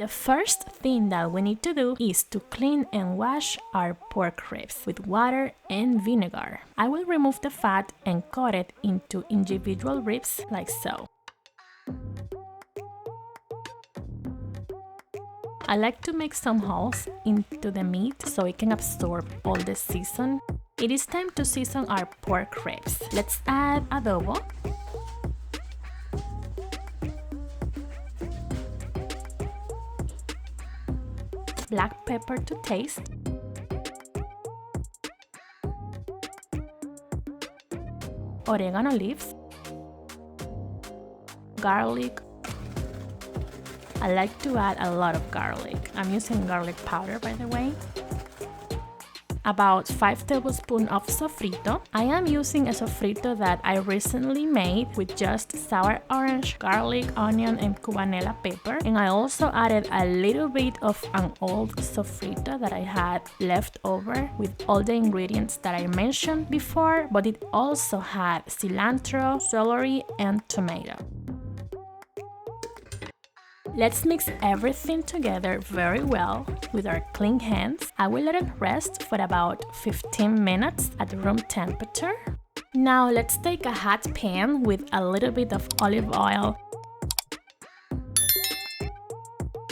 The first thing that we need to do is to clean and wash our pork ribs with water and vinegar. I will remove the fat and cut it into individual ribs like so. I like to make some holes into the meat so it can absorb all the season. It is time to season our pork ribs. Let's add adobo, black pepper to taste, oregano leaves, garlic. I like to add a lot of garlic. I'm using garlic powder, by the way. About 5 tablespoons of sofrito. I am using a sofrito that I recently made with just sour orange, garlic, onion, and cubanelle pepper. And I also added a little bit of an old sofrito that I had left over with all the ingredients that I mentioned before, but it also had cilantro, celery, and tomato. Let's mix everything together very well with our clean hands. I will let it rest for about 15 minutes at room temperature. Now let's take a hot pan with a little bit of olive oil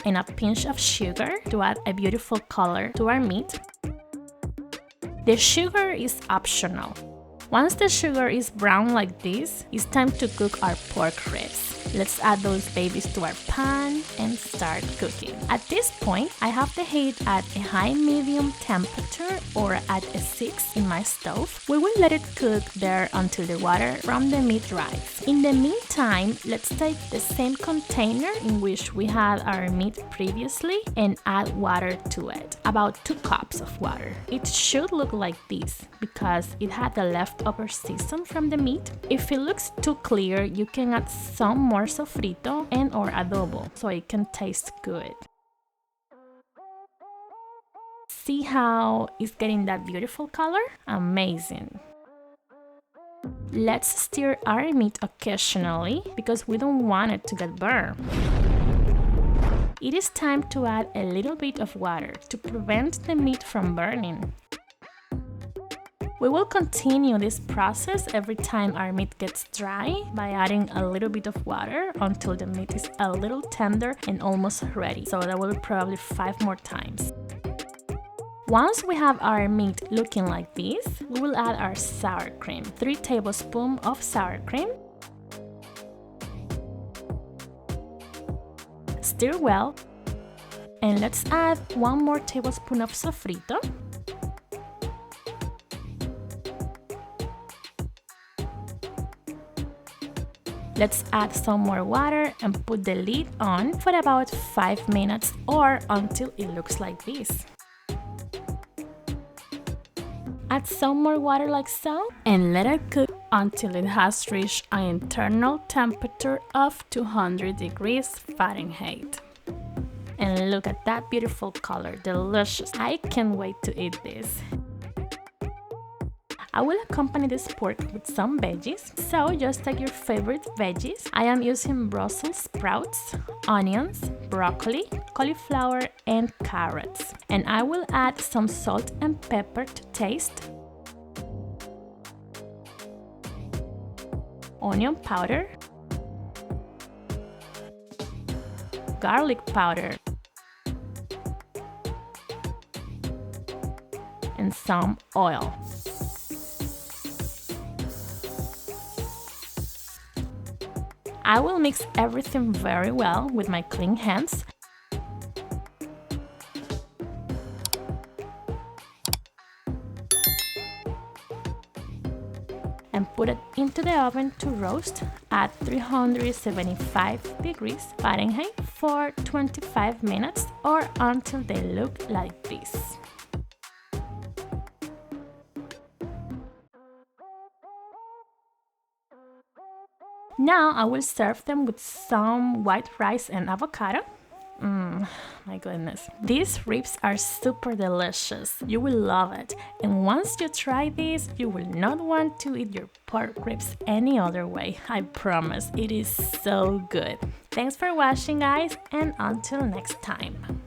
and a pinch of sugar to add a beautiful color to our meat. The sugar is optional. Once the sugar is brown like this, it's time to cook our pork ribs. Let's add those babies to our pan and start cooking. At this point, I have the heat at a high-medium temperature or at a 6 in my stove. We will let it cook there until the water from the meat dries. In the meantime, let's take the same container in which we had our meat previously and add water to it. About 2 cups of water. It should look like this because it had the leftover season from the meat. If it looks too clear, you can add some more sofrito and or adobo so it can taste good. See how it's getting that beautiful color? Amazing. Let's stir our meat occasionally because we don't want it to get burned. It is time to add a little bit of water to prevent the meat from burning. We will continue this process every time our meat gets dry by adding a little bit of water until the meat is a little tender and almost ready. So that will be probably 5 more times. Once we have our meat looking like this, we will add our sour cream. 3 tablespoons of sour cream. Stir well. And let's add 1 more tablespoon of sofrito. Let's add some more water and put the lid on for about 5 minutes or until it looks like this. Add some more water like so and let it cook until it has reached an internal temperature of 200 degrees Fahrenheit. And look at that beautiful color, delicious. I can't wait to eat this. I will accompany this pork with some veggies, so just take your favorite veggies. I am using Brussels sprouts, onions, broccoli, cauliflower, and carrots. And I will add some salt and pepper to taste, onion powder, garlic powder, and some oil. I will mix everything very well with my clean hands. And put it into the oven to roast at 375 degrees Fahrenheit for 25 minutes or until they look like this. Now I will serve them with some white rice and avocado. My goodness. These ribs are super delicious. You will love it. And once you try this, you will not want to eat your pork ribs any other way. I promise. It is so good. Thanks for watching, guys, and until next time.